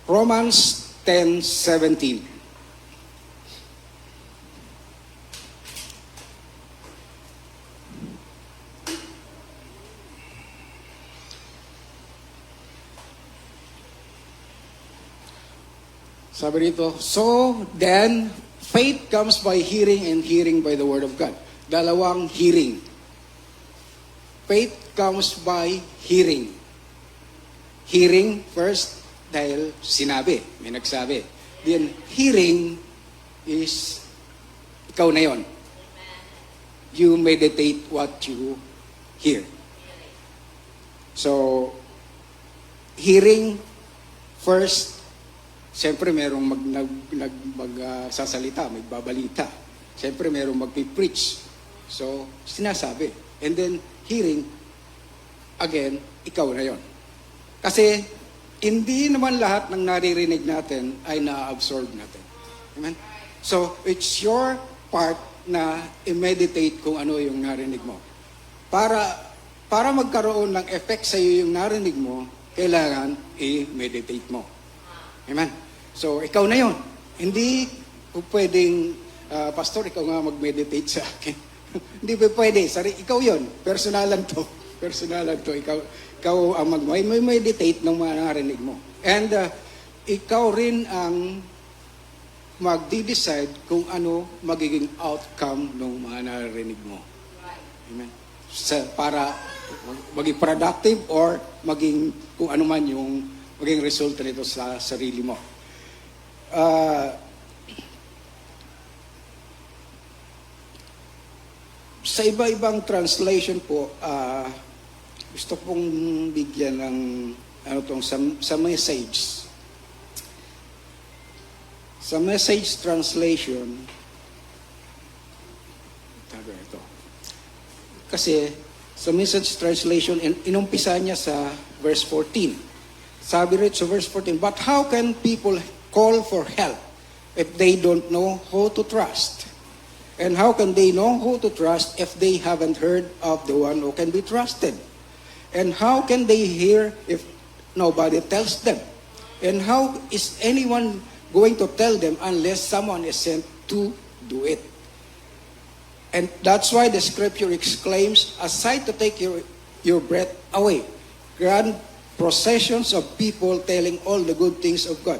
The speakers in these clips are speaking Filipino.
Romans 10:17. Sabi rito, so then, faith comes by hearing and hearing by the word of God. Dalawang hearing. Faith comes by hearing. Hearing first dahil sinabi, may nagsabi. Then hearing is ikaw na yon. You meditate what you hear. So, hearing first, siyempre merong magsasalita, magbabalita. Siyempre merong magpipreach. So, sinasabi. And then, hearing, again, ikaw na yon. Kasi, hindi naman lahat ng naririnig natin ay na-absorb natin. Amen? So, it's your part na i-meditate kung ano yung narinig mo. Para magkaroon ng effect sa iyo yung narinig mo, kailangan i-meditate mo. Amen? So, ikaw na yon. Hindi pwedeng, Pastor, ikaw nga mag-meditate sa akin. Hindi pwede. Ikaw yon. Personalan to. Ikaw ang mag-meditate ng mga narinig mo. And ikaw rin ang magdi-decide kung ano magiging outcome ng mga narinig mo. Amen? Para maging productive or maging kung ano man yung maging resulta nito sa sarili mo. Sa iba-ibang translation po, gusto pong bigyan ng sa message. Sa message translation, ito. Kasi sa message translation, inumpisa niya sa verse 14. Sabi rin sa verse 14, but how can people call for help if they don't know who to trust? And how can they know who to trust if they haven't heard of the one who can be trusted? And how can they hear if nobody tells them? And how is anyone going to tell them unless someone is sent to do it? And that's why the scripture exclaims, a sight to take your breath away. Grand processions of people telling all the good things of God.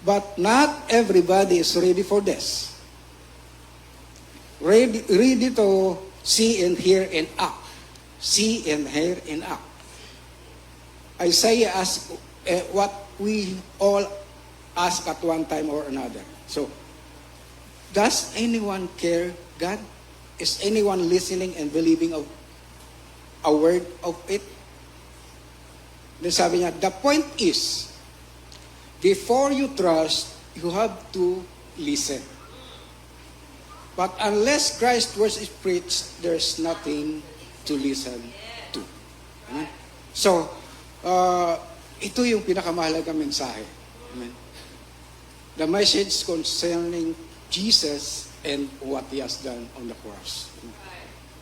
But not everybody is ready for this. Ready to see and hear and act. See and hear and act. Isaiah asked what we all ask at one time or another. So, does anyone care, God? Is anyone listening and believing of a word of it? Then sabi niya, the point is, before you trust, you have to listen. But unless Christ's word is preached, there's nothing to listen to. Amen? So, ito yung pinakamahalagang mensahe. Amen? The message concerning Jesus and what He has done on the cross.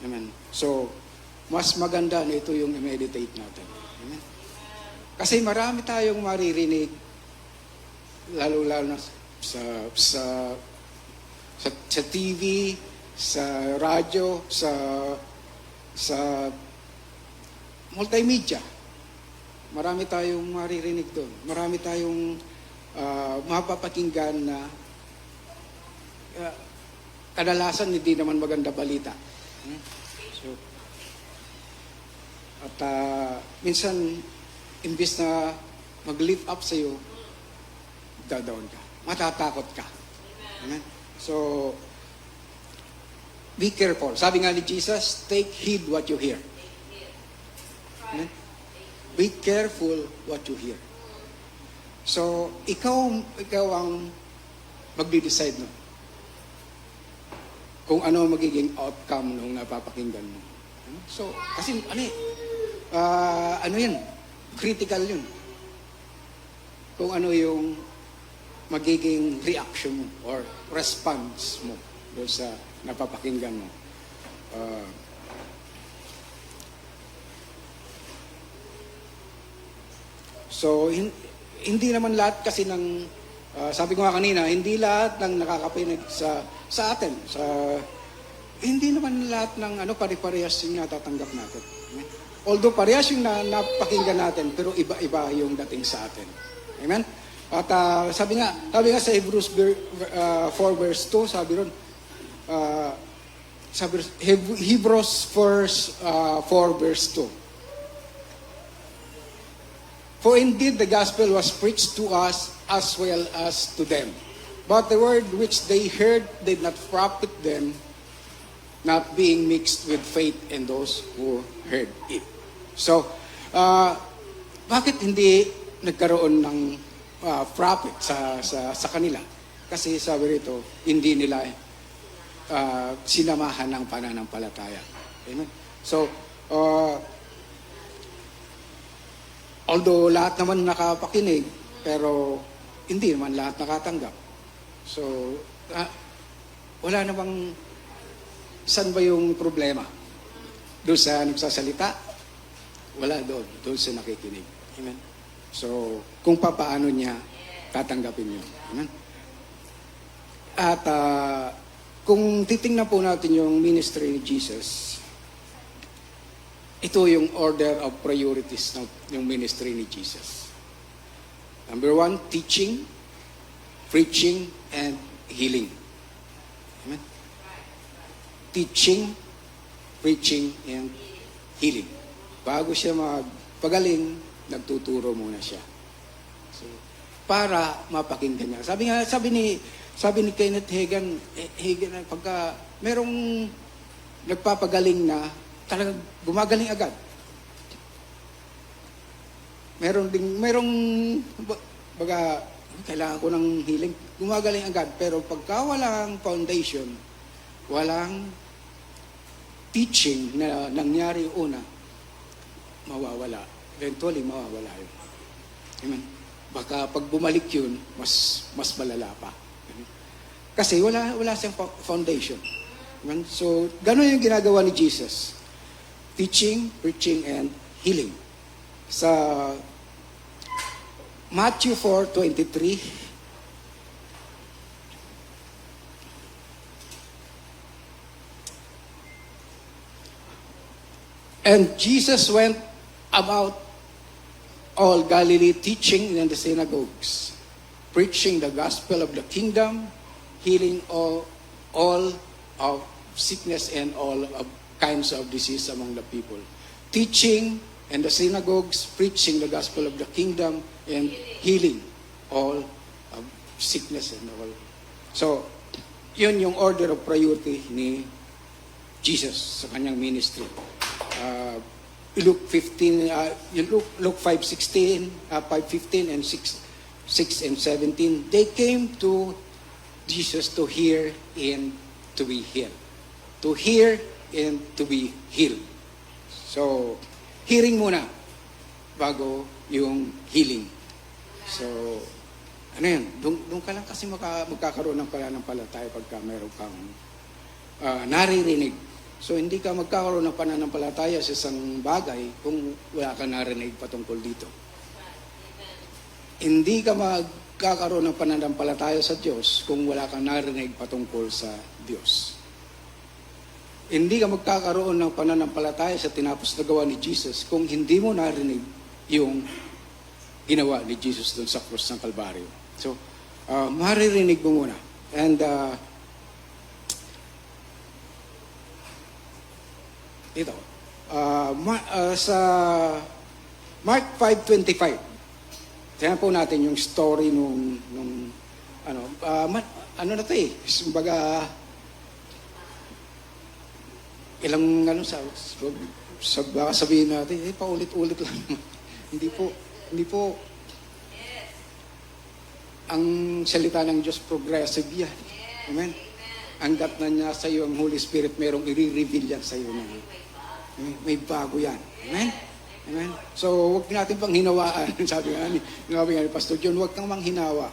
Amen? So, mas maganda na ito yung i-meditate natin. Amen? Kasi marami tayong maririnig, lalo-lalo na sa TV, sa radyo, sa multimedia. Marami tayong maririnig doon. Marami tayong mapapakinggan na kadalasan hindi naman maganda balita. So, at minsan, imbis na mag-lift up sa iyo, down ka. Matatakot ka. Amen? So, be careful. Sabi nga ni Jesus, take heed what you hear. Amen? Be careful what you hear. So, ikaw ang magde-decide no? Kung ano magiging outcome nung napapakinggan mo. So, kasi ano yan? Critical yun. Kung ano yung magiging reaction mo or response mo doon sa napapakinggan mo. So, hindi naman lahat kasi ng, sabi ko nga kanina, hindi lahat ng nakakapinig sa atin, hindi naman lahat ng pare-parehas yung natatanggap natin. Although parehas yung napakinggan natin, pero iba-iba yung dating sa atin. Amen? At sabi nga sa Hebrews 4 verse 2, Hebrews 4 verse 2. For indeed the gospel was preached to us as well as to them. But the word which they heard did not profit them, not being mixed with faith in those who heard it. So, bakit hindi nagkaroon ng profit sa kanila? Kasi sabi rito, hindi nila sinamahan ng pananampalataya. Amen? So, although lahat naman nakapakinig, pero hindi naman lahat nakatanggap. So, wala namang, saan ba yung problema? Doon sa nagsasalita? Wala doon sa nakikinig. Amen? So, kung paano niya tatanggapin yun. Amen? At kung titingnan po natin yung ministry ni Jesus, ito yung order of priorities ng yung ministry ni Jesus. Number 1, teaching, preaching, and healing. Amen? Teaching, preaching, and healing. Bago siya magpagaling, nagtuturo muna siya. So, para mapakinggan niya. Sabi ni Kenneth Hagin, pagka merong nagpapagaling na, talagang gumagaling agad. Baga, kailangan ko ng healing, gumagaling agad. Pero pagka walang foundation, walang teaching na nangyari una, mawawala. Eventually, mawawala yun. Amen. Baka pag bumalik yun, mas malala pa. Amen. Kasi wala siyang foundation. Amen. So, gano'n yung ginagawa ni Jesus. Teaching, preaching, and healing. Sa Matthew 4:23, and Jesus went about all Galilee, teaching in the synagogues, preaching the gospel of the kingdom, healing all of sickness and all of kinds of disease among the people. Teaching in the synagogues, preaching the gospel of the kingdom, and healing all of sickness and all. So, yun yung order of priority ni Jesus sa kanyang ministry. Luke 15, Luke 5:16, 5:15 and 6 and 17. They came to Jesus to hear and to be healed. To hear and to be healed. So, hearing muna bago yung healing. So, ano yan? Doon ka lang kasi magkakaroon ng pananampalataya pagka meron kang naririnig. So, hindi ka magkakaroon ng pananampalataya sa isang bagay kung wala kang narinig patungkol dito. Hindi ka magkakaroon ng pananampalataya sa Diyos kung wala kang narinig patungkol sa Diyos. Hindi ka magkakaroon ng pananampalataya sa tinapos na gawa ni Jesus kung hindi mo narinig yung ginawa ni Jesus doon sa krus ng Kalbaryo. So, maririnig mo muna. And, ito, sa Mark 5:25, tingnan po natin yung story nung ano na ito eh, kumbaga, ilang sabihin natin, paulit-ulit lang. hindi po ang salita ng Diyos progressive yan. Amen. Hanggat na niya sa iyo ang Holy Spirit, merong i-reveal yan sa iyo na may bago yan. Amen. Amen. So, huwag natin pang hinawaan. Sabi nga ni Pastor John, huwag kang manghinawa.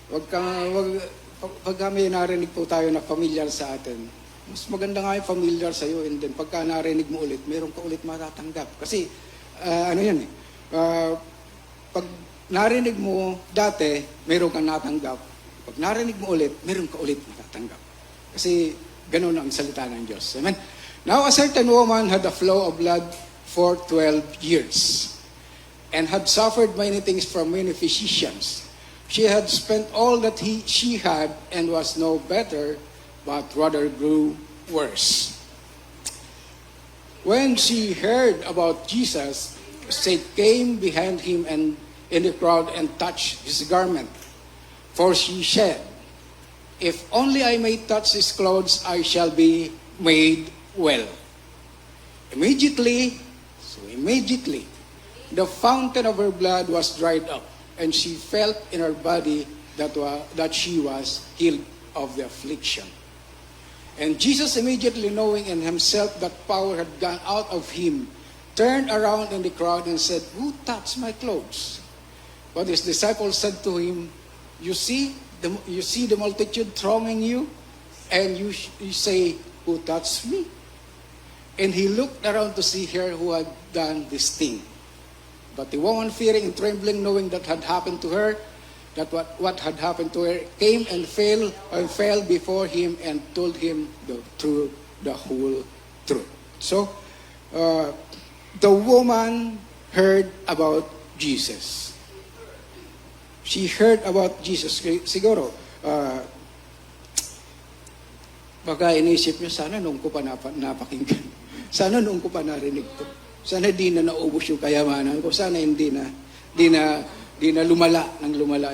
Pagka may narinig po tayo na familiar sa atin, mas maganda nga yung familiar sa iyo, and then pagka narinig mo ulit, meron ka ulit matatanggap. Kasi, pag narinig mo dati, meron kang natanggap. Pag narinig mo ulit, meron ka ulit natatanggap. Kasi ganun ang salita ng Diyos. Amen? Now, a certain woman had a flow of blood for 12 years and had suffered many things from many physicians. She had spent all that she had and was no better, but rather grew worse. When she heard about Jesus, she came behind him and in the crowd and touched his garment. For she said, "If only I may touch his clothes, I shall be made well." Immediately, the fountain of her blood was dried up, and she felt in her body that she was healed of the affliction. And Jesus, immediately knowing in himself that power had gone out of him, turned around in the crowd and said, "Who touched my clothes?" But his disciples said to him, You see the multitude thronging you, and you say, "Who touched me?" And he looked around to see her who had done this thing. But the woman, fearing and trembling, knowing that had happened to her, that what had happened to her, came and fell before him and told him the whole truth. So, the woman heard about Jesus. She heard about Jesus. Siguro, baka inisip niya, sana noong ko pa napakinggan. Sana noong ko pa narinig to. Sana di na naubos yung kayamanan ko. Sana di na lumala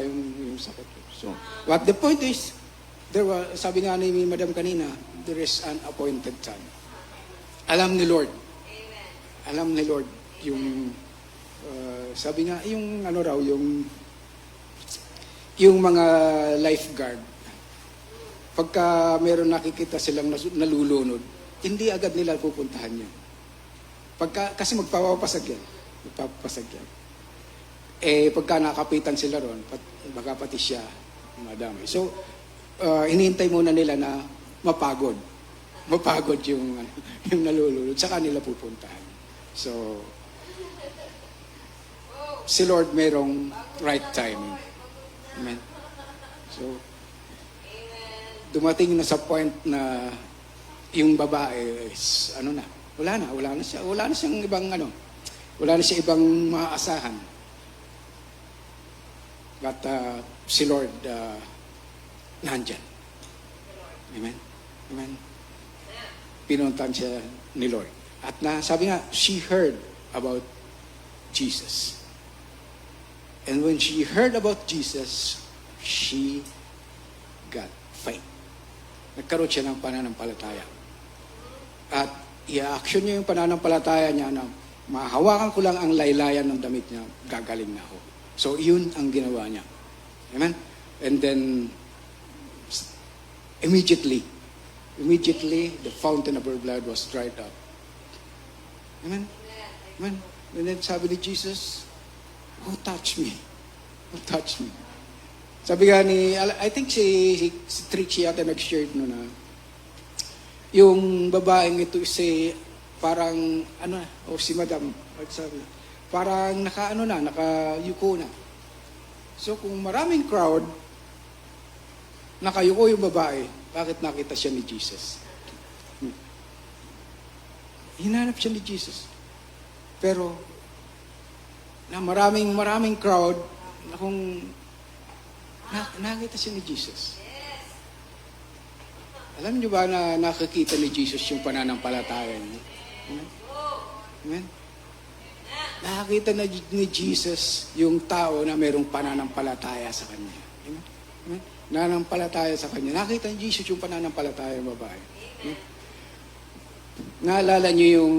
yung sakit ko. So, what the point is, sabi nga ni Madam kanina, there is an appointed time. Alam ni Lord. Amen. Alam ni Lord yung, sabi nga, yung ano raw, yung mga lifeguard. Pagka meron nakikita silang nalulunod, hindi agad nila pupuntahan yan. Kasi magpapapasag yan. Pagka nakapitan sila ron, baka pati siya madami. So, hinihintay muna nila na mapagod. Mapagod yung nalulunod. Saka nila pupuntahan. So, si Lord merong right timing. Amen. So, dumating na sa point na yung babae is, wala na siyang ibang maaasahan. But si Lord nandyan. Amen. Amen. Pinuntan siya ni Lord. At sabi nga, she heard about Jesus. And when she heard about Jesus, she got faith. Nagkaroon siya ng pananampalataya. At i-action niya yung pananampalataya niya na mahawakan ko lang ang laylayan ng damit niya, gagaling na ako. So, yun ang ginawa niya. Amen? And then, immediately, the fountain of her blood was dried up. Amen? Amen? And then sabi ni Jesus, "Who touched me? Who touched me?" Sabi nga I think si Trixie yata nag-share no na, yung babaeng ito parang, si Madam, sabi, parang nakayuko na. So kung maraming crowd, nakayuko yung babae, bakit nakita siya ni Jesus? Hinanap siya ni Jesus. Pero, na maraming crowd, na kung nakita siya ni Jesus. Alam niyo ba na nakakita ni Jesus yung pananampalataya niya? Amen? Nakakita ni Jesus yung tao na mayroong pananampalataya sa kanya. Amen? Amen? Nananampalataya sa kanya. Nakita ni Jesus yung pananampalataya ng babae. Amen? Naalala niyo yung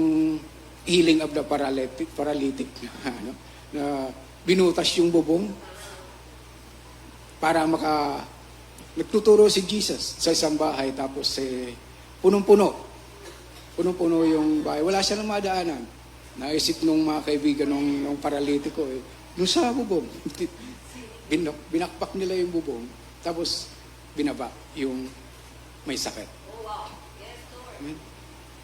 healing of the paralytic na binutas yung bubong para nagtuturo si Jesus sa isang bahay, tapos punong-puno yung bahay. Wala siya nang madaanan. Naisip nung mga kaibigan ng paralitiko, yung sa bubong. Binakpak nila yung bubong, tapos binaba yung may sakit. Amen?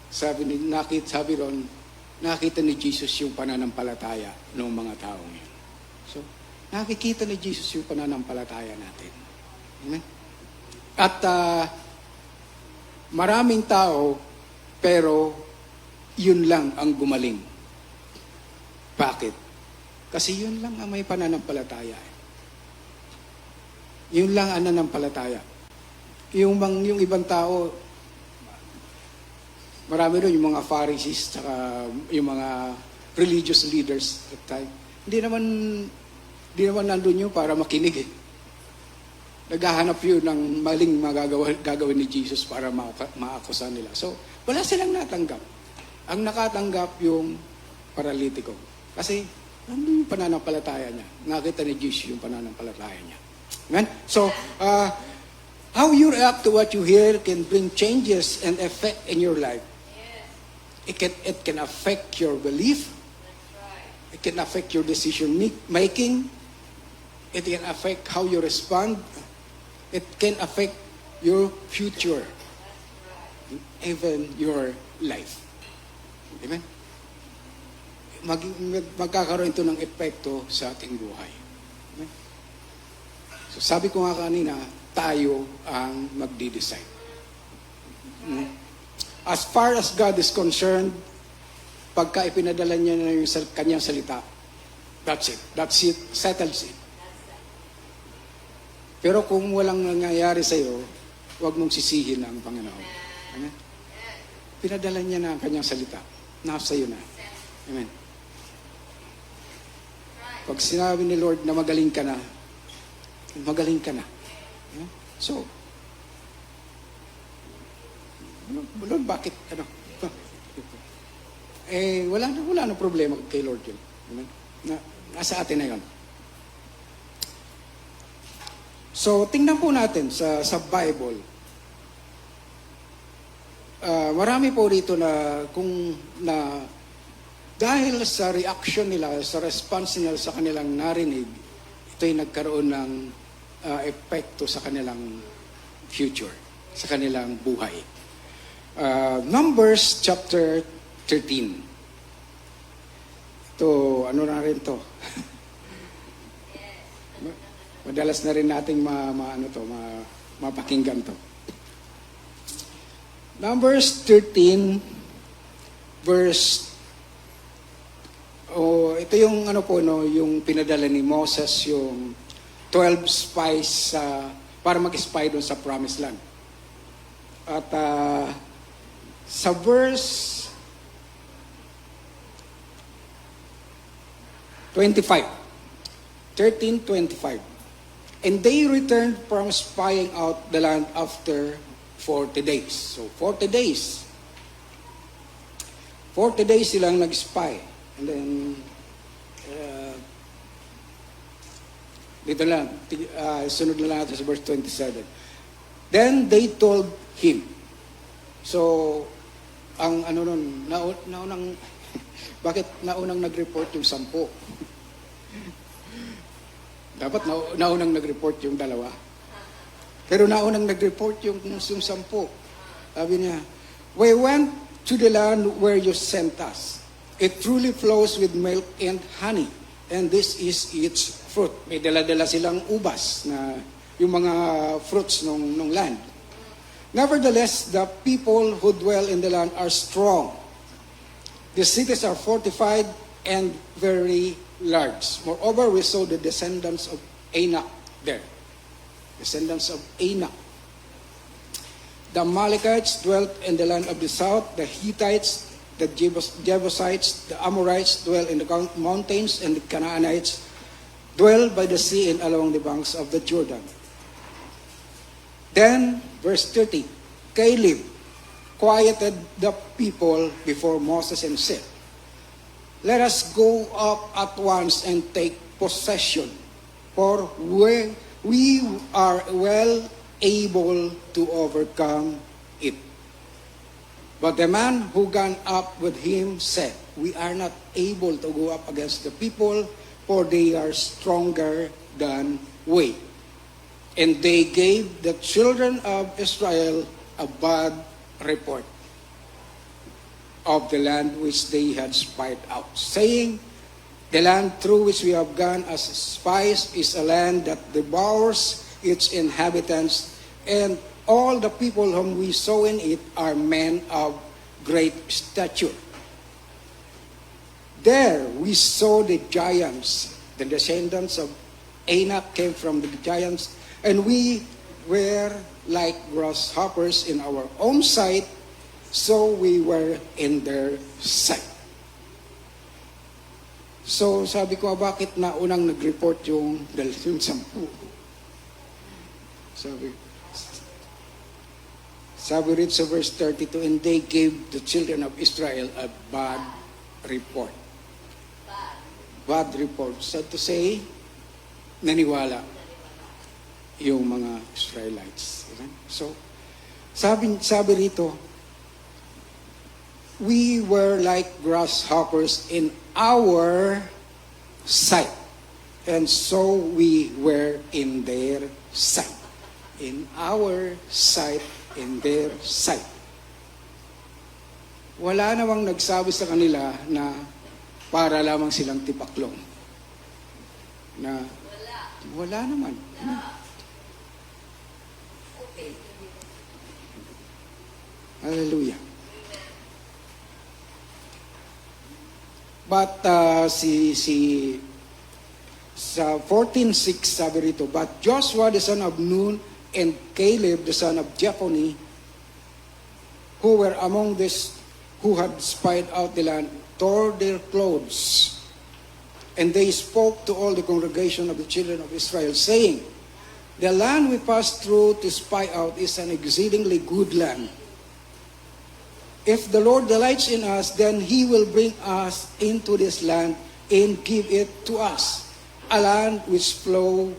Sabi ron, nakita ni Jesus yung pananampalataya ng mga taong yun. So, nakikita ni Jesus yung pananampalataya natin. Amen? At maraming tao, pero yun lang ang gumaling. Bakit? Kasi yun lang ang may pananampalataya. Yun lang ang nananampalataya. Yung ibang tao, marami doon yung mga Pharisees, tsaka yung mga religious leaders at time. Hindi naman nandun yun para makinig eh. Naghahanap yun ng maling gagawin ni Jesus para maakusan nila. So, wala silang natanggap. Ang nakatanggap yung paralitiko. Kasi, ano yung pananampalataya niya? Nakita ni Jesus yung pananampalataya niya. Amen? So, how you react to what you hear can bring changes and effect in your life. It can affect your belief. It can affect your decision making. It can affect how you respond. It can affect your future. Even your life. Amen? Magkakaroon ito ng epekto sa ating buhay. Amen? So sabi ko nga kanina, tayo ang magdi-decide. As far as God is concerned, pagka ipinadala niya na yung kanyang salita, that's it. That's it. Settles it. Pero kung walang nangyayari sa iyo, huwag mong sisihin ang Panginoon. Amen? Pinadala niya na ang kanyang salita. Nasa iyo na. Amen. Pag sinabi ni Lord na magaling ka na, magaling ka na. Amen? So, Lord, bakit? Wala na problema kay Lord yun. Amen? Nasa atin na yun. So, tingnan po natin sa Bible. Marami po rito na dahil sa reaction nila, sa response nila sa kanilang narinig, ito'y nagkaroon ng epekto sa kanilang future, sa kanilang buhay. Numbers chapter 13. Ito, ano na rin to? Madalas na rin nating mapakinggan to. Numbers 13 verse ito yung yung pinadala ni Moses, yung 12 spies para mag-spy doon sa Promised Land. At sa verse 25, 13:25. And they returned from spying out the land after 40 days. So, 40 days. 40 days silang nag-spy. And then, dito lang, sunod na lang natin sa verse 27. Then they told him. So, ang naunang, bakit naunang nag-report yung 10? Dapat naunang nag-report yung 2. Pero naunang nag-report yung 10. Sabi niya, we went to the land where you sent us. It truly flows with milk and honey. And this is its fruit. May dala-dala silang ubas na yung mga fruits nung land. Nevertheless, the people who dwell in the land are strong. The cities are fortified and very large. Moreover, we saw the descendants of Anak there. Descendants of Anak. The Amalekites dwelt in the land of the south. The Hittites, the Jebusites, the Amorites dwell in the mountains, and the Canaanites dwell by the sea and along the banks of the Jordan. Then, verse 30, Caleb quieted the people before Moses and said, let us go up at once and take possession, for we are well able to overcome it. But the man who gone up with him said, we are not able to go up against the people, for they are stronger than we. And they gave the children of Israel a bad report of the land which they had spied out, saying, The land through which we have gone as spies is a land that devours its inhabitants, and all the people whom we saw in it are men of great stature. There we saw the giants. The descendants of Anak came from the giants, and we were like grasshoppers in our own sight, so we were in their sight. So sabi ko, bakit naunang nag-report yung 10? Sabi rin sa verse 32, and they gave the children of Israel a bad report. Bad report. So to say, naniwala yung mga Israelites. So, sabi rito, we were like grasshoppers in our sight. And so we were in their sight. In our sight, in their sight. Wala namang nagsabi sa kanila na para lamang silang tipaklong. Na wala naman. Hallelujah. But sa 14:6 sabi rito, but Joshua the son of Nun and Caleb the son of Jephunneh, who were among this who had spied out the land, tore their clothes, and they spoke to all the congregation of the children of Israel, saying, the land we passed through to spy out is an exceedingly good land. If the Lord delights in us, then He will bring us into this land and give it to us, a land which flows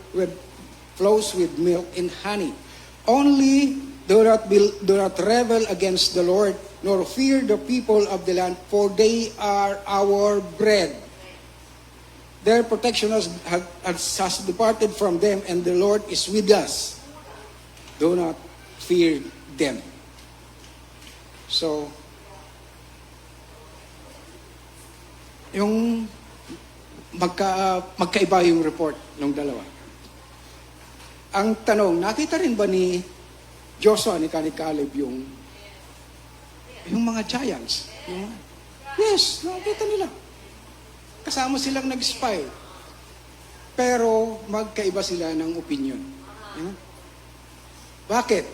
with milk and honey. Only do not rebel against the Lord, nor fear the people of the land, for they are our bread. Their protection has departed from them, and the Lord is with us. Do not fear them. So, yung magkaiba yung report ng dalawa. Ang tanong, nakita rin ba ni Joshua, ni Caleb yung mga giants? Yes, nakita nila. Kasama silang nag-spy. Pero magkaiba sila ng opinion. Bakit?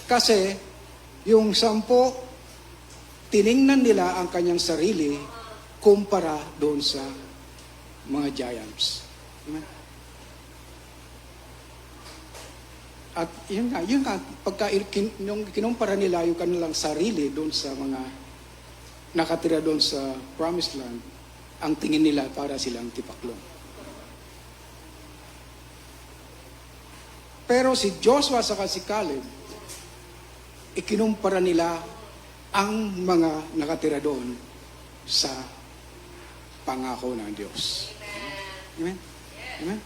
Kasi yung 10, tiningnan nila ang kanyang sarili kumpara doon sa mga giants. Amen? At yun nga, pagka kinumpara nila yung kanilang sarili doon sa mga nakatira doon sa Promised Land, ang tingin nila para silang tipaklong. Pero si Joshua saka si Caleb, ikinumpara nila ang mga nakatira doon sa pangako ng Diyos. Amen? Amen?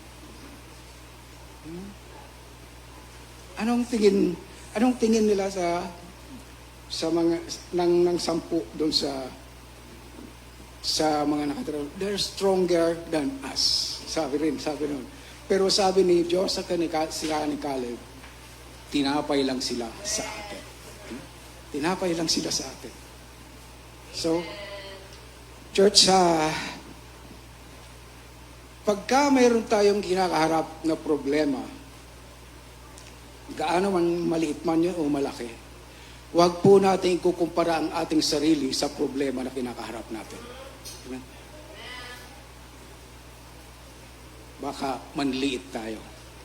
Amen? Anong tingin nila sa mga ng 10 doon sa mga nakatira? They're stronger than us. Sabi noon. Pero sabi ni Diyos sa ni Caleb, tinapay lang sila sa atin. Tinapay lang sila sa atin. So, church, pagka mayroon tayong kinakaharap na problema, gaano man maliit man yun o malaki, huwag po natin ikukumpara ang ating sarili sa problema na kinakaharap natin. Amen? Baka manliit tayo.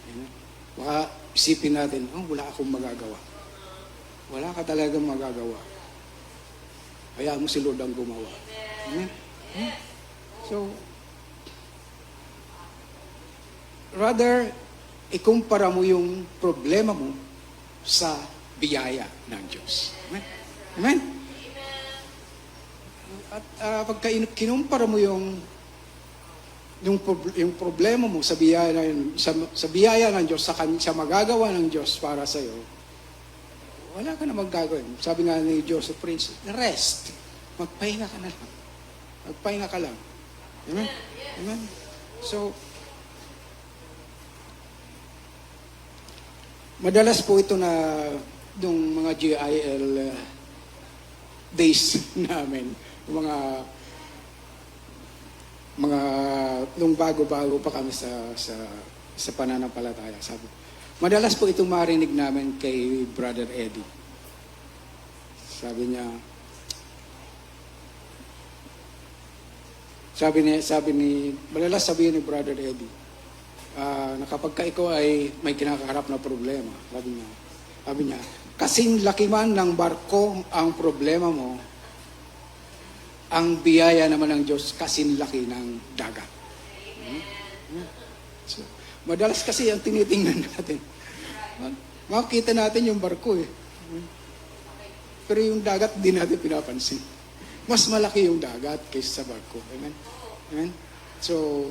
Amen? Baka isipin natin, wala akong magagawa. Wala ka talagang magagawa. Hayaan mo si Lord ang gumawa. Amen? So, rather, ikumpara mo yung problema mo sa biyaya ng Diyos. Amen? Amen? At pagka kinumpara mo yung problema mo sa biyaya ng Diyos, sa magagawa ng Diyos para sa iyo, wala ka na magagawin. Sabi nga ni Joseph Prince, rest. Magpahinga ka na lang. Magpahinga ka lang. Amen? Amen? So, madalas po ito na yung mga GIL days namin, yung mga nung bago-bago pa kami sa pananampalataya. Madalas po itong marinig namin kay Brother Eddie. Madalas sabihin ni Brother Eddie, na kapag ka ikaw ay may kinakaharap na problema, sabi niya, kasing laki man ng barko ang problema mo, ang biyaya naman ng Diyos kasing laki ng dagat. So, madalas kasi ang tinitingnan natin, makikita natin yung barko eh. Pero yung dagat, di natin pinapansin. Mas malaki yung dagat kaysa sa barko. Amen? Amen? So,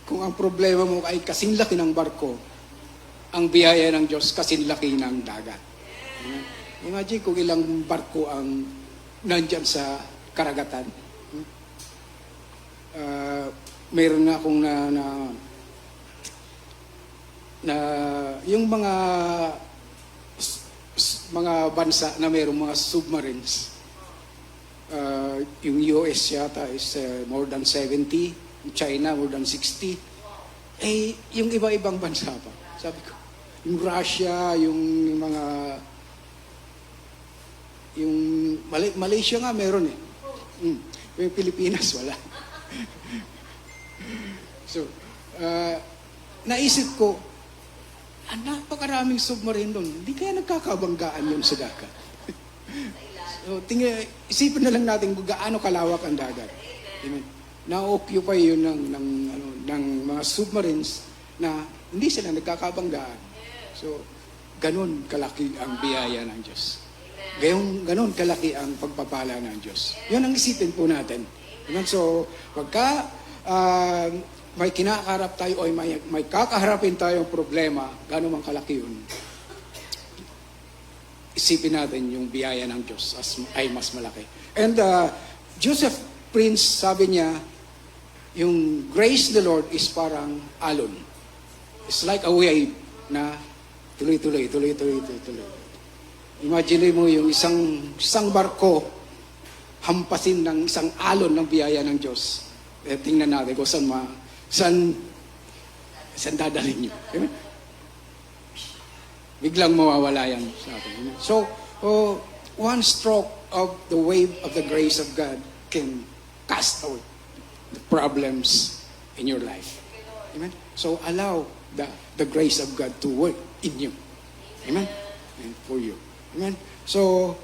kung ang problema mo ay kasing laki ng barko, ang biyaya ng Diyos kasing laki ng dagat. Amen? Imagine kung ilang barko ang nandyan sa karagatan. Meron nga akong na yung mga bansa na mayroong mga submarines. Yung US yata is more than 70, China more than 60. Yung iba-ibang bansa pa. Sabi ko, yung Russia, yung Malaysia nga meron eh. Yung Pilipinas wala. So, naisip ko, napakaraming submarine doon. Hindi kaya nagkakabanggaan yun sa dagat. So, isipin na lang natin kung gaano kalawak ang dagat. Amen. Na-occupy yun ng mga submarines na hindi sila nagkakabanggaan. So, ganun kalaki ang biyaya ng Diyos. Ganun kalaki ang pagpapala ng Diyos. Yun ang isipin po natin. Amen. So, pagka may kinakaharap tayo o may kakaharapin tayong problema, gano'n man kalaki yun, isipin natin yung biyaya ng Diyos ay mas malaki. And Joseph Prince, sabi niya, yung grace of the Lord is parang alon. It's like a wave na tuloy-tuloy. Imagine mo yung isang barko hampasin ng isang alon ng biyaya ng Diyos. Tingnan natin kung saan dadalhin nyo. Amen? Biglang mawawala yan sa atin. So, one stroke of the wave of the grace of God can cast out the problems in your life. Amen? So, allow the grace of God to work in you. Amen? And for you. Amen? So,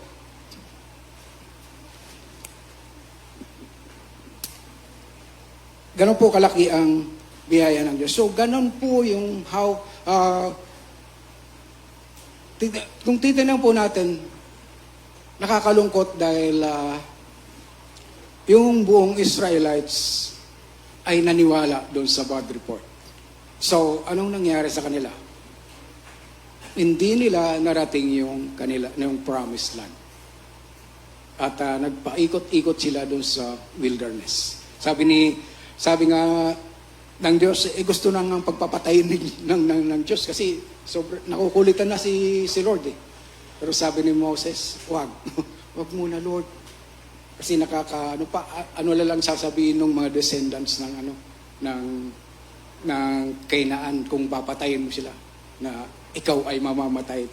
ganun po kalaki ang biyaya ng Diyos. So, ganun po yung how, kung titignan po natin, nakakalungkot dahil yung buong Israelites ay naniwala doon sa bad report. So, anong nangyari sa kanila? Hindi nila narating yung promised land. At nagpaikot-ikot sila doon sa wilderness. Sabi nga ng Diyos, gusto nang ang pagpapatayin ng Diyos kasi nakukulitan na si Lord eh. Pero sabi ni Moses, wag muna Lord. Kasi ano lang sasabihin ng mga descendants ng Canaan kung papatayin mo sila na ikaw ay mamamatay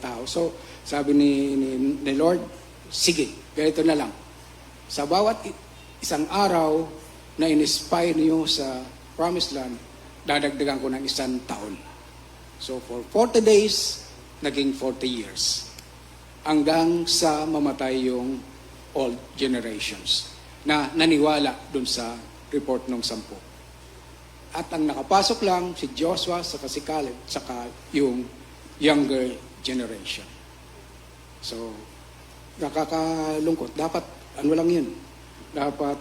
tao. So sabi ni Lord, sige, ganito na lang. Sa bawat isang araw na in-spy niyo sa promised land, dadagdagan ko ng 1 taon. So for 40 days, naging 40 years. Hanggang sa mamatay yung old generations na naniwala dun sa report ng 10. At ang nakapasok lang si Joshua, saka si Caleb, saka yung younger generation. So, nakakalungkot. Dapat, lang yun. Dapat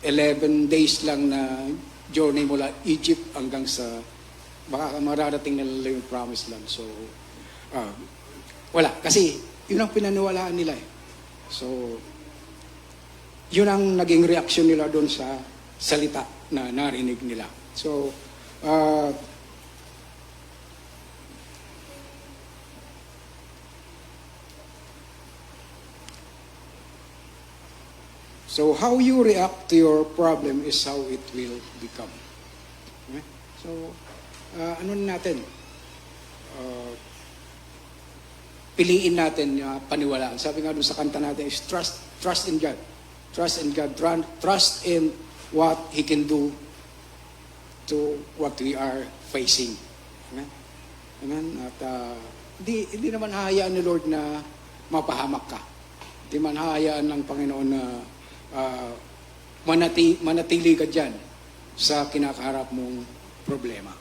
11 days lang na journey mula Egypt hanggang sa baka mararating nila yung promised land. So, wala. Kasi, yun ang pinaniwalaan nila eh. So, yun ang naging reaksyon nila doon sa salita na narinig nila. So, so how you react to your problem is how it will become. Okay? So, ano natin? Piliin natin paniwalaan. Sabi nga doon sa kanta natin is trust in God. Trust in God. Trust in what He can do to what we are facing. Amen? Amen? At hindi naman hahayaan ni Lord na mapahamak ka. Hindi man hahayaan ng Panginoon na manatili ka dyan sa kinakaharap mong problema.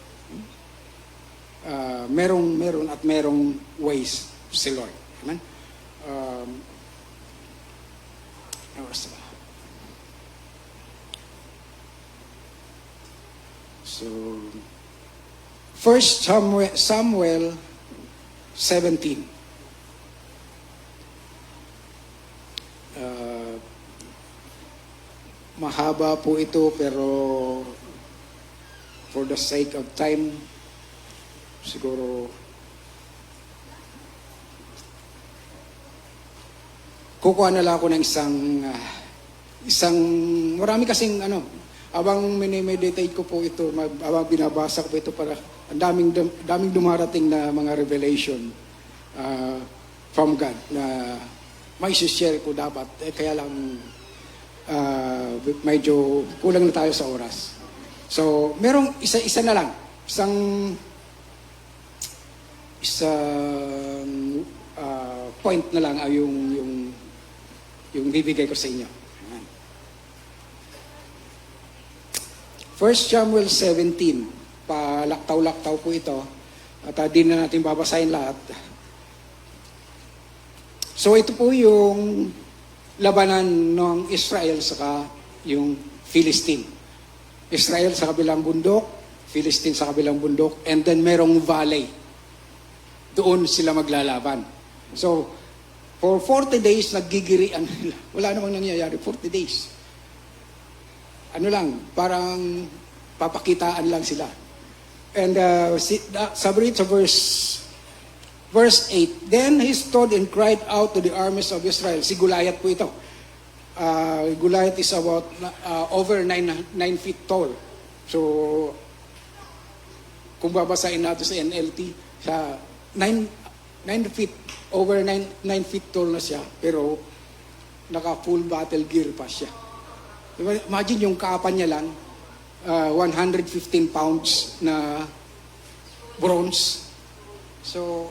Merong ways si Lord. Amen? So, 1 Samuel 17. Mahaba po ito, pero for the sake of time, siguro kukuha na lang ako ng isang marami kasing abang minimeditate ko po ito, abang binabasa ko po ito, para ang daming dumarating na mga revelation from God na may share ko dapat. Kaya lang medyo kulang na tayo sa oras. So, merong isa na lang. Isang point na lang ay yung bibigay ko sa inyo. 1 Samuel 17. Palaktaw-laktaw po ito. At di na natin babasahin lahat. So, ito po yung labanan ng Israel saka yung Philistine. Israel sa kabilang bundok, Philistine sa kabilang bundok, and then merong valley. Doon sila maglalaban. So, for 40 days, naggigirian nila. Wala namang nangyayari, 40 days. Parang papakitaan lang sila. And sabi ito sa verse 8, Then he stood and cried out to the armies of Israel. Si Goliath po ito. Goliath is about over 9 feet tall. So, kung babasahin natin sa NLT, sa 9 feet, over 9 feet tall na siya, pero naka-full battle gear pa siya. Imagine yung kapan niya lang, 115 pounds na bronze. So,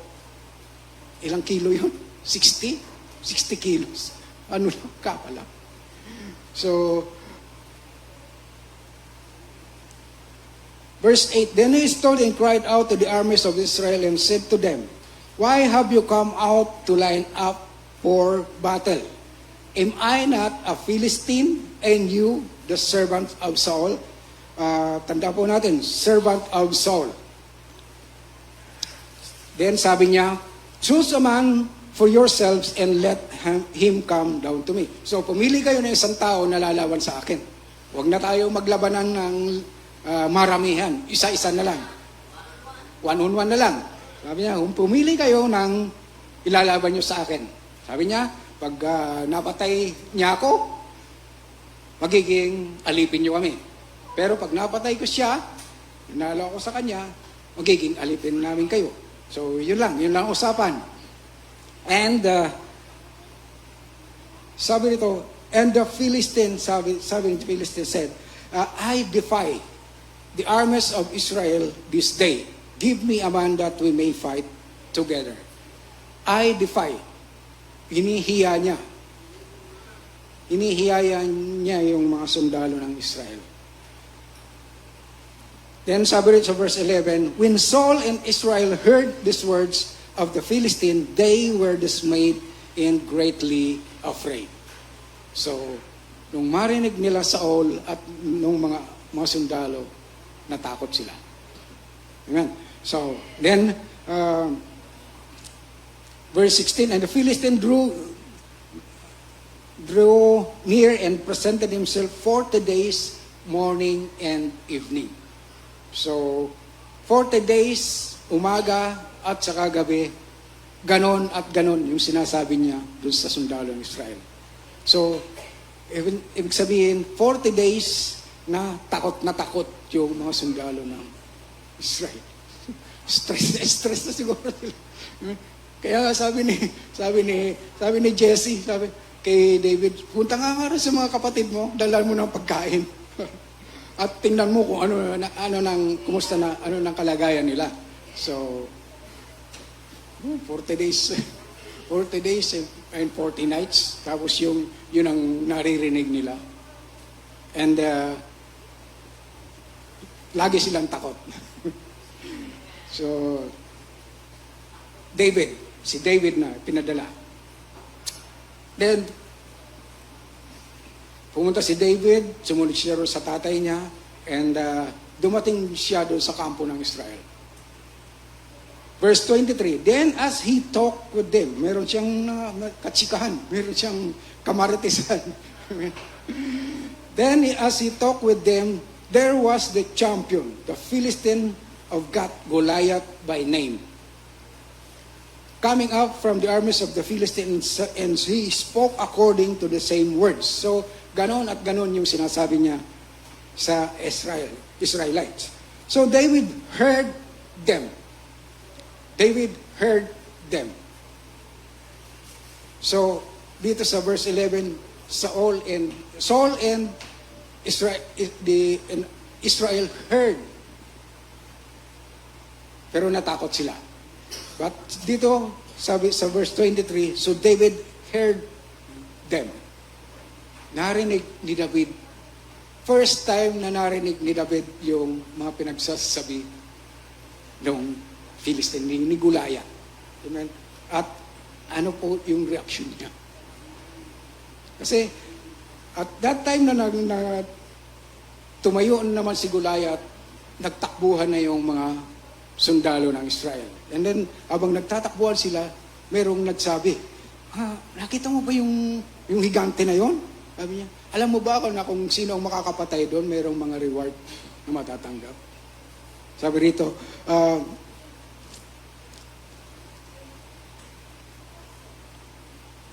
ilang kilo yun? 60? 60 kilos. Ano lang, kapa lang. So, verse 8, Then he stood and cried out to the armies of Israel and said to them, Why have you come out to line up for battle? Am I not a Philistine and you, the servant of Saul? Tanda po natin, servant of Saul. Then sabi niya, Choose a man for yourselves and let him come down to me. So pumili kayo ng isang tao na lalaban sa akin. Huwag na tayo maglabanan ng maramihan. Isa-isa na lang. One-on-one na lang. Sabi niya, pumili kayo ng ilalaban nyo sa akin. Sabi niya, pag napatay niya ako, magiging alipin niyo kami. Pero pag napatay ko siya, nanalo ako sa kanya, magiging alipin namin kayo. So, yun lang usapan. And, sabi nito, and the Philistine, sabi ng Philistine said, I defy the armies of Israel this day. Give me a man that we may fight together. I defy. Hinihiya niya. Hinihiyaya niya yung mga sundalo ng Israel. Then sabi rin sa verse 11, When Saul and Israel heard these words of the Philistine, they were dismayed and greatly afraid. So, nung marinig nila Saul at nung mga sundalo, natakot sila. Amen. So, then, verse 16, And the Philistine drew drew near and presented himself 40 days, morning and evening. So, 40 days, umaga at saka gabi, ganon at ganon yung sinasabi niya dun sa sundalo ng Israel. So, ibig sabihin, 40 days na takot yung mga sundalo ng Israel. Stress na siguro sila. Kaya sabi ni Jesse, sabi kay David, punta nga rin sa mga kapatid mo, dalhan mo ng pagkain. At tingnan mo kung kumusta na, ng kalagayan nila. So, 40 days and 40 nights. Tapos yun ang naririnig nila. And lagi silang takot. So, si David na pinadala. Then, pumunta si David, sumunod siya sa tatay niya, and dumating siya doon sa kampo ng Israel. Verse 23, then as he talked with them, meron siyang katsikahan, meron siyang kamaritisan. Then as he talked with them, there was the champion, the Philistine of Gath, Goliath by name, coming up from the armies of the Philistines, and he spoke according to the same words. So, ganon at ganon yung sinasabi niya sa Israelites. So, David heard them. So, dito sa verse 11, Saul and Israel heard. Pero natakot sila. But dito, sabi sa verse 23, so David heard them. Narinig ni David. First time na narinig ni David yung mga pinagsasabi ng Philistine, ni Goliath. Amen? At ano po yung reaction niya? Kasi at that time na tumayo naman si Goliath, nagtakbuhan na yung mga sundalo ng Israel. And then, habang nagtatakbuhan sila, merong nagsabi, nakita mo ba yung higante na yon? Sabi niya, alam mo ba kung sino ang makakapatay doon, merong mga reward na matatanggap? Sabi rito,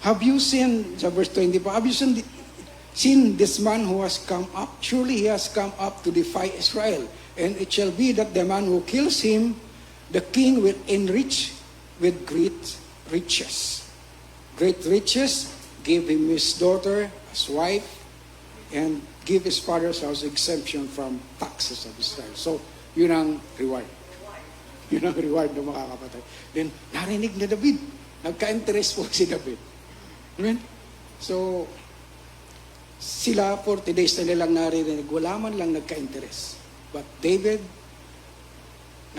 have you seen, sa verse 20 pa, have you seen this man who has come up? Surely he has come up to defy Israel. And it shall be that the man who kills him, the king will enrich with great riches. Great riches, give him his daughter as wife, and give his father's house exemption from taxes of Israel. So, yun ang reward. Yun ang reward na makakapatay. Then, narinig na David. Nagka-interest po si David. Amen? So, sila 40 days na nilang narinig. Wala man lang nagka-interest. But David,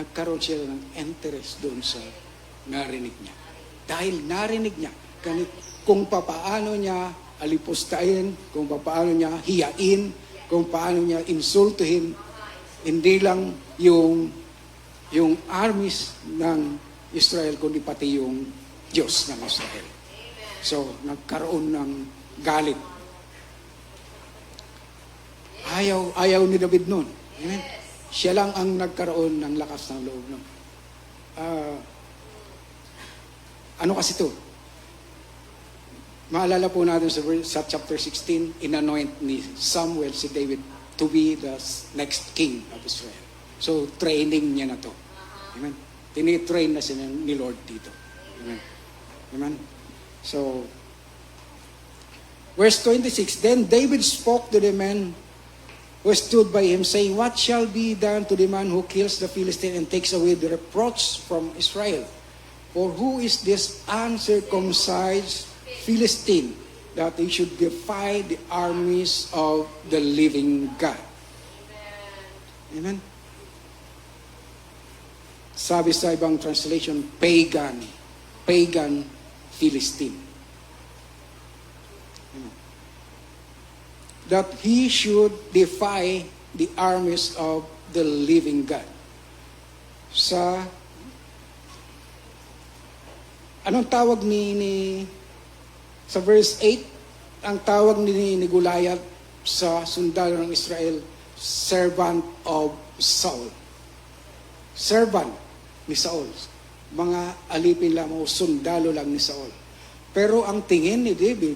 nagkaroon siya ng interest doon sa narinig niya. Dahil narinig niya kung papaano niya alipustahin, kung papaano niya hiyain, kung paano niya insultuhin, hindi lang yung armies ng Israel, kundi pati yung Diyos ng Israel. So, nagkaroon ng galit. Ayaw ni David noon. Amen? Siya lang ang nagkaroon ng lakas ng loob. No? Ano kasi ito? Maalala po natin sa chapter 16, in-anoint ni Samuel si David to be the next king of Israel. So, training niya na to. Amen? Tinitrain na siya ni Lord dito. Amen? Amen? So, verse 26, then David spoke to the men who stood by him, saying, what shall be done to the man who kills the Philistine and takes away the reproach from Israel? For who is this uncircumcised Philistine that he should defy the armies of the living God? Amen? Sabi sa ibang translation, pagan Philistine. That he should defy the armies of the living God. Anong tawag sa verse 8, ang tawag ni Goliath sa sundalo ng Israel, servant of Saul. Servant ni Saul. Mga alipin lamang o sundalo lang ni Saul. Pero ang tingin ni David,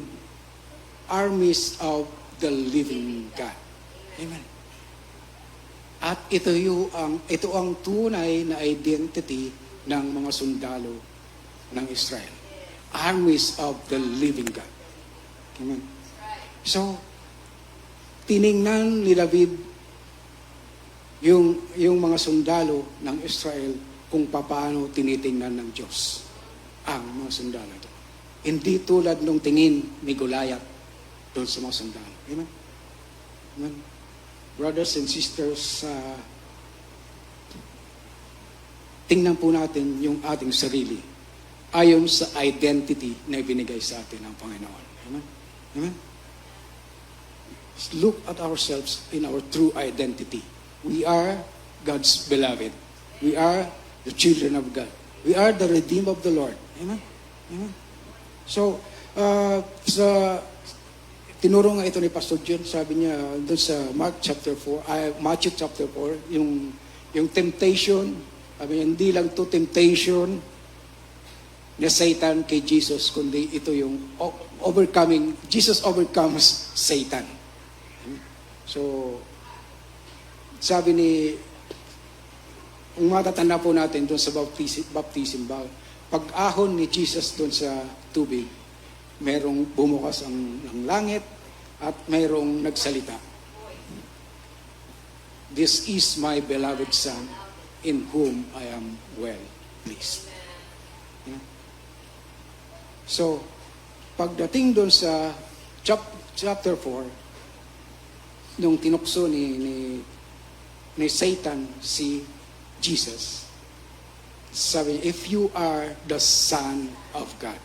armies of the living God. Amen. At ito ang tunay na identity ng mga sundalo ng Israel. Armies of the living God. Amen. So, tiningnan ni David yung mga sundalo ng Israel kung paano tinitingnan ng Diyos ang mga sundalo ito. Hindi tulad nung tingin ni Goliath doon sa mga sundalo. Amen? Amen? Brothers and sisters, tingnan po natin yung ating sarili ayon sa identity na ibinigay sa atin ng Panginoon. Amen? Amen? Look at ourselves in our true identity. We are God's beloved. We are the children of God. We are the redeemed of the Lord. Amen? Amen? So, tinuro nga ito ni Pastor John, sabi niya doon sa Matthew chapter 4, yung temptation, sabi niya, hindi lang to temptation ni Satan kay Jesus, kundi ito yung Jesus overcomes Satan. So, sabi kung matatanda po natin doon sa baptism, pag-ahon ni Jesus doon sa tubig, merong bumukas ang langit at merong nagsalita. This is my beloved Son, in whom I am well pleased. Yeah. So, pagdating doon sa chapter 4, nung tinukso ni Satan si Jesus, sabi niya, if you are the Son of God,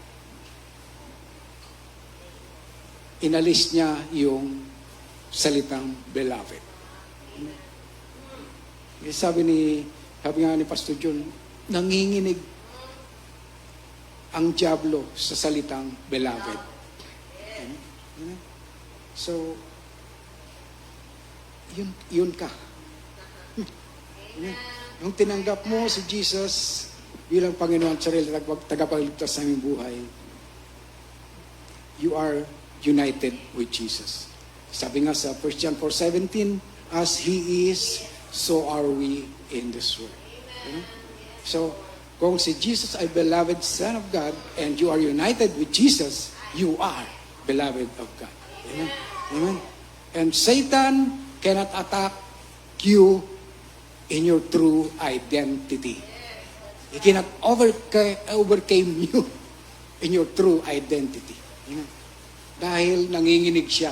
inalis niya yung salitang beloved. Sabi nga ni Pastor John, nanginginig ang diablo sa salitang beloved. So, yun ka. Nung tinanggap mo si Jesus bilang Panginoon at sarili tagapagligtas sa aming buhay, you are united with Jesus. Sabi nga sa 1 John 4:17, as He is, so are we in this world. So, kung si Jesus ay beloved Son of God and you are united with Jesus, you are beloved of God. Amen. Amen. And Satan cannot attack you in your true identity. He cannot overcame you in your true identity. Amen. Dahil nanginginig siya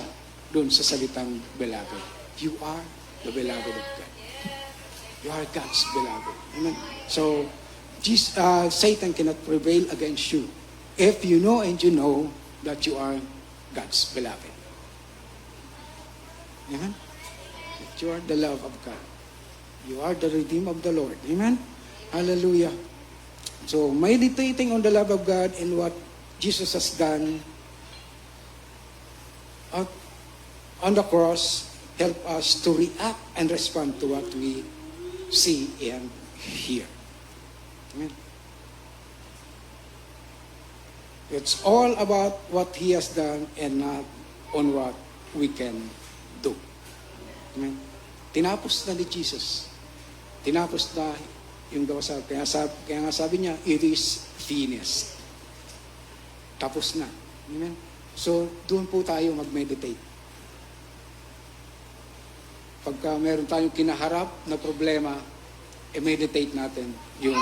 doon sa salitang beloved. You are the beloved of God. You are God's beloved. Amen. So, Satan cannot prevail against you if you know and you know that you are God's beloved. Amen. That you are the love of God. You are the redeemed of the Lord. Amen. Hallelujah. So, meditating on the love of God and what Jesus has done on the cross help us to react and respond to what we see and hear. Amen. It's all about what He has done and not on what we can do. Amen. Tinapos na ni Jesus. Tinapos na yung gawa sa kaya nga sabi niya, it is finished. Tapos na. Amen. So, doon po tayo mag-meditate. Pagka meron tayong kinaharap na problema, i-meditate natin yung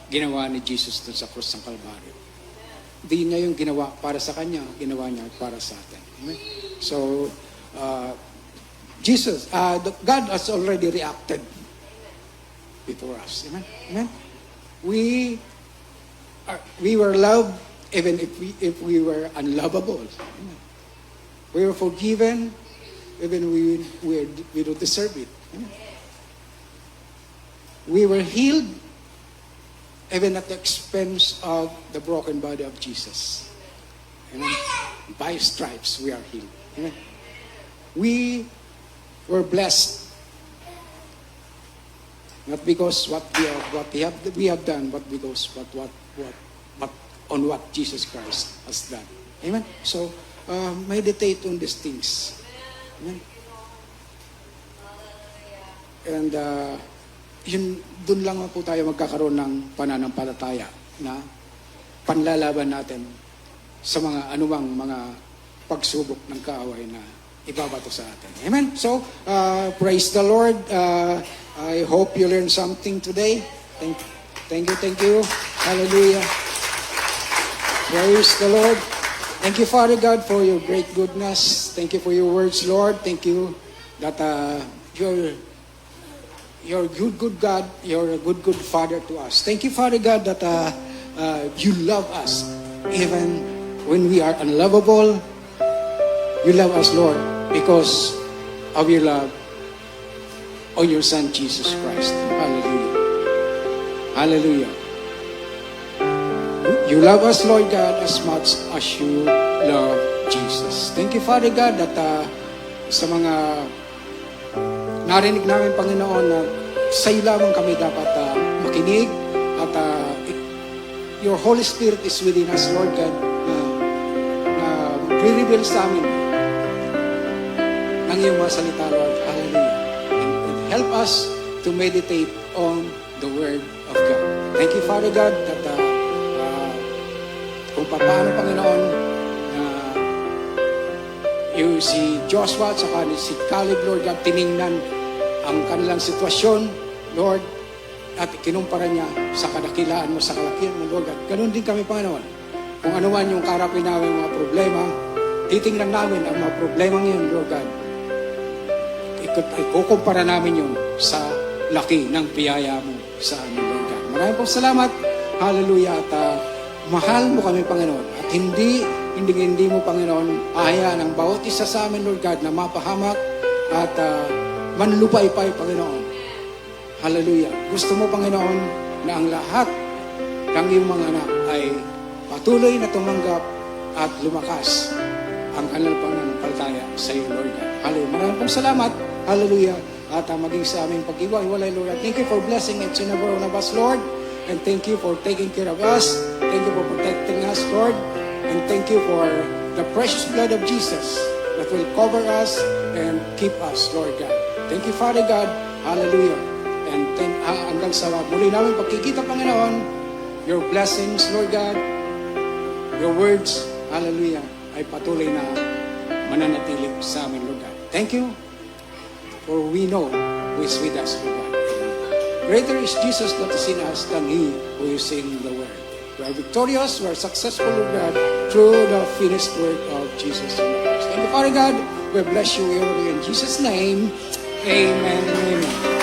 ginawa ni Jesus doon sa krus ng Kalbaryo. Hindi niya yung ginawa para sa Kanya, ginawa niya para sa atin. Amen? So, God has already reacted before us. Amen? Amen? We were loved even if we were unlovable. Amen? We were forgiven even we don't deserve it. Amen? We were healed even at the expense of the broken body of Jesus. Amen. By stripes we are healed. Amen. We were blessed not because what we have done, but because but on what Jesus Christ has done. Amen. So meditate on these things. Amen. And dun lang po tayo magkakaroon ng pananampalataya na panlalaban natin sa mga anumang mga pagsubok ng kaaway na ibabato sa atin. Amen? So, praise the Lord. I hope you learned something today. Thank you. Hallelujah. Praise the Lord. Thank you, Father God, for your great goodness. Thank you for your words, Lord. Thank you that you're a good God. You're a good Father to us. Thank you, Father God, that you love us even when we are unlovable. You love us, Lord, because of your love on your Son, Jesus Christ. Hallelujah. Hallelujah. You love us, Lord God, as much as you love Jesus. Thank you, Father God, that sa mga narinig namin, Panginoon, na sa'yo lamang kami dapat makinig at your Holy Spirit is within us, Lord God, na re-reveal sa amin ng iyong mga salita, Lord. Hallelujah. And help us to meditate on the Word of God. Thank you, Father God, that kung paano, Panginoon, yung si Joshua at saka si Caleb, Lord God, tiningnan ang kanilang sitwasyon, Lord, at kinumpara niya sa kadakilaan mo, sa kalakihan mo, Lord God. Ganun din kami, Panginoon. Kung ano man yung karapin namin mga problema, titingnan namin ang mga problema ngayon, Lord God. Ikukumpara namin yun sa laki ng biyaya mo sa amin, Lord God. Maraming pong salamat. Hallelujah. At mahal mo kami, Panginoon. At hindi mo, Panginoon, ahayaan ang bawat isa sa amin, Lord God, na mapahamak at manlupay-pay, Panginoon. Hallelujah. Gusto mo, Panginoon, na ang lahat ng iyong mga anak ay patuloy na tumanggap at lumakas ang kanilang pananampalataya sa iyo, Lord God. Hallelujah. Maraming pong salamat. Hallelujah. At maging sa aming pag-iwalay, Lord. Thank you for blessing each and every one of us, Lord. And thank you for taking care of us. Thank you for protecting us, Lord. And thank you for the precious blood of Jesus that will cover us and keep us, Lord God. Thank you, Father God. Hallelujah. And hanggang sa muli namin pagkikita, Panginoon, your blessings, Lord God, your words, hallelujah, ay patuloy na mananatili sa amin, Lord God. Thank you, for we know who is with us, Lord God. Greater is Jesus that is in us than he who is in the world. We are victorious, we are successful, Lord God, through the finished work of Jesus in the cross. Thank you, Father God. We bless you in Jesus' name. Amen and amen.